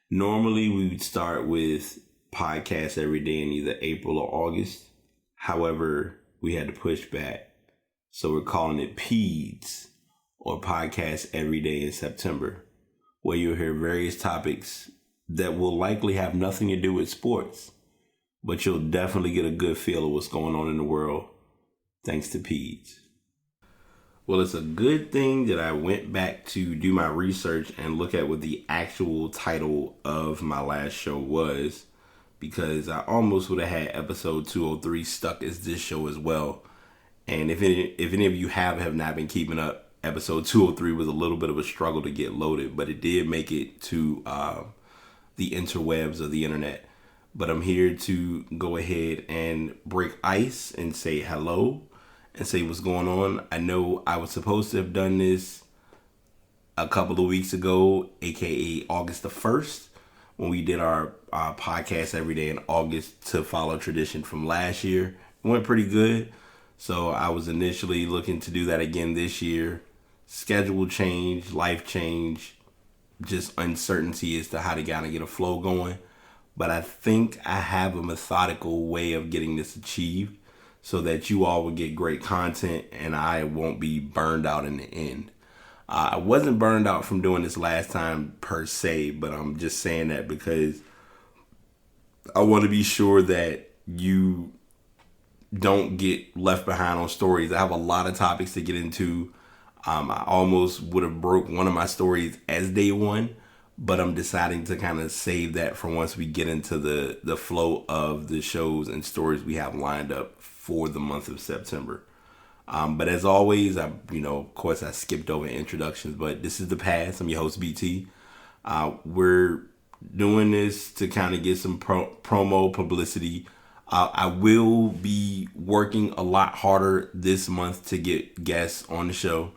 Normally, we would start with podcasts every day in either April or August. However, we had to push back. So we're calling it PEDS, or Podcast Every Day in September, where you'll hear various topics that will likely have nothing to do with sports, but you'll definitely get a good feel of what's going on in the world thanks to PEDS. Well, it's a good thing that I went back to do my research and look at what the actual title of my last show was, because I almost would have had episode 203 stuck as this show as well. And if any of you have not been keeping up, episode 203 was a little bit of a struggle to get loaded, but it did make it to the interwebs of the internet. But I'm here to go ahead and break ice and say hello and say what's going on. I know I was supposed to have done this a couple of weeks ago, aka August the 1st, when we did our podcast every day in August to follow tradition from last year. It went pretty good. So I was initially looking to do that again this year. Schedule change, life change, just uncertainty as to how to kind of get a flow going. But I think I have a methodical way of getting this achieved so that you all will get great content and I won't be burned out in the end. I wasn't burned out from doing this last time per se, but I'm just saying that because I want to be sure that you don't get left behind on stories. I have a lot of topics to get into. I almost would have broke one of my stories as day one, but I'm deciding to kind of save that for once we get into the flow of the shows and stories we have lined up for the month of September. But as always, of course, I skipped over introductions, but this is The Past. I'm your host, BT. We're doing this to kind of get some promo publicity. I will be working a lot harder this month to get guests on the show.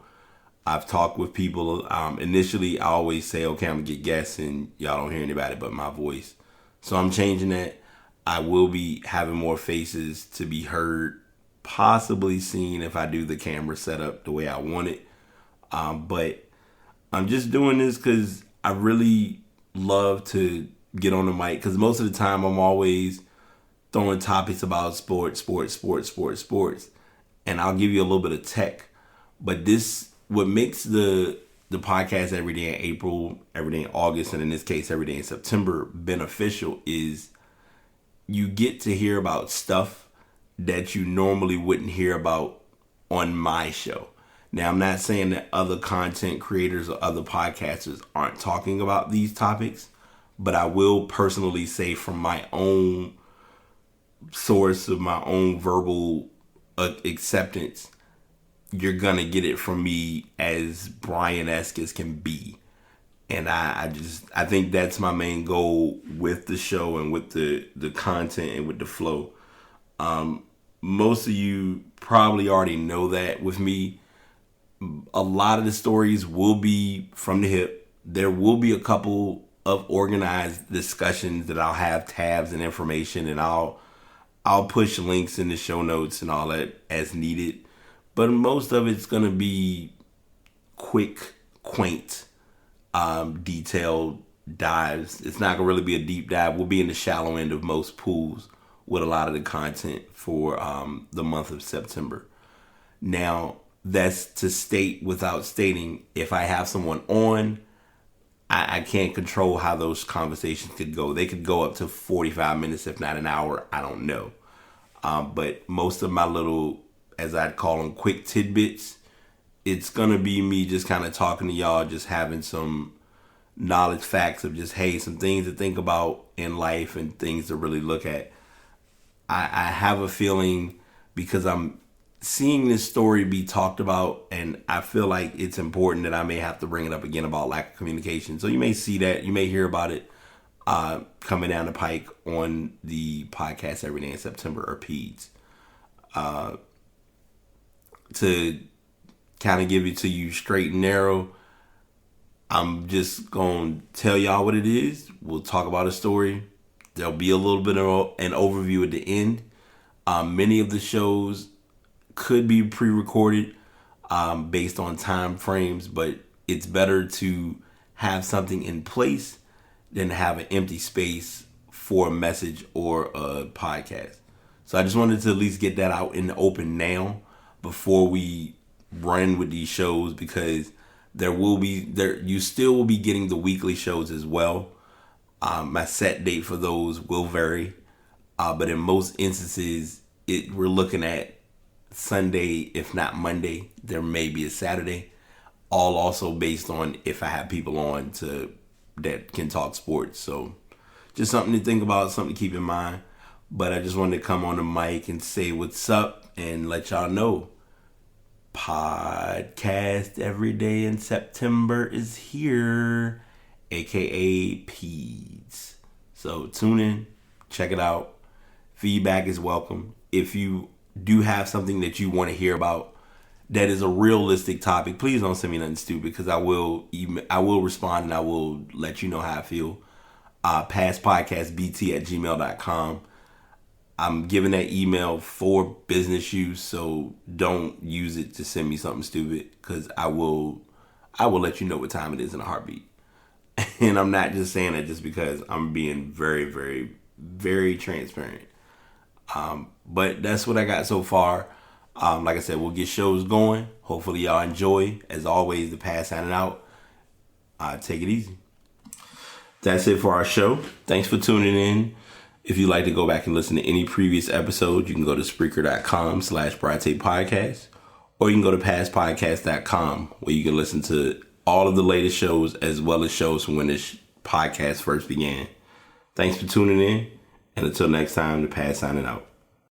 I've talked with people. Initially, I always say, okay, I'm going to get guests, and y'all don't hear anybody but my voice. So I'm changing that. I will be having more faces to be heard, possibly seen if I do the camera setup the way I want it. But I'm just doing this because I really love to get on the mic, because most of the time I'm always throwing topics about sports. And I'll give you a little bit of tech. But what makes the podcast every day in April, every day in August, and in this case, every day in September beneficial is you get to hear about stuff that you normally wouldn't hear about on my show. Now, I'm not saying that other content creators or other podcasters aren't talking about these topics, but I will personally say from my own source of my own verbal acceptance, you're gonna get it from me as Brian-esque as can be. And I think that's my main goal with the show and with the content and with the flow. Most of you probably already know that with me. A lot of the stories will be from the hip. There will be a couple of organized discussions that I'll have tabs and information, and I'll push links in the show notes and all that as needed. But most of it's going to be quick, quaint, detailed dives. It's not going to really be a deep dive. We'll be in the shallow end of most pools with a lot of the content for the month of September. Now, that's to state without stating. If I have someone on, I can't control how those conversations could go. They could go up to 45 minutes, if not an hour. I don't know. But most of my little, as I'd call them, quick tidbits, it's going to be me just kind of talking to y'all, just having some knowledge facts of just, hey, some things to think about in life and things to really look at. I have a feeling, because I'm seeing this story be talked about, and I feel like it's important that I may have to bring it up again about lack of communication. So you may see that, you may hear about it coming down the pike on the podcast every day in September, or PEDS. To kind of give it to you straight and narrow, I'm just going to tell y'all what it is. We'll talk about a story. There'll be a little bit of an overview at the end. Many of the shows could be pre-recorded based on time frames, but it's better to have something in place than to have an empty space for a message or a podcast. So I just wanted to at least get that out in the open now before we run with these shows, because you still will be getting the weekly shows as well. My set date for those will vary, but in most instances, we're looking at Sunday, if not Monday. There may be a Saturday, all also based on if I have people on that can talk sports. So just something to think about, something to keep in mind. But I just wanted to come on the mic and say what's up and let y'all know. Podcast every day in September is here, aka PEDS. So tune in, check it out. Feedback is welcome. If you do have something that you want to hear about that is a realistic topic, please don't send me nothing stupid, because I will respond and I will let you know how I feel. Passpodcastbt@gmail.com. I'm giving that email for business use, so don't use it to send me something stupid, because I will let you know what time it is in a heartbeat. And I'm not just saying that just because I'm being very, very, very transparent. But that's what I got so far. Like I said, we'll get shows going. Hopefully y'all enjoy. As always, the Pass signing out. Take it easy. That's it for our show. Thanks for tuning in. If you'd like to go back and listen to any previous episode, you can go to Spreaker.com/BrideTapePodcast, or you can go to PastPodcast.com, where you can listen to all of the latest shows as well as shows from when this podcast first began. Thanks for tuning in, and until next time, the Pass signing out.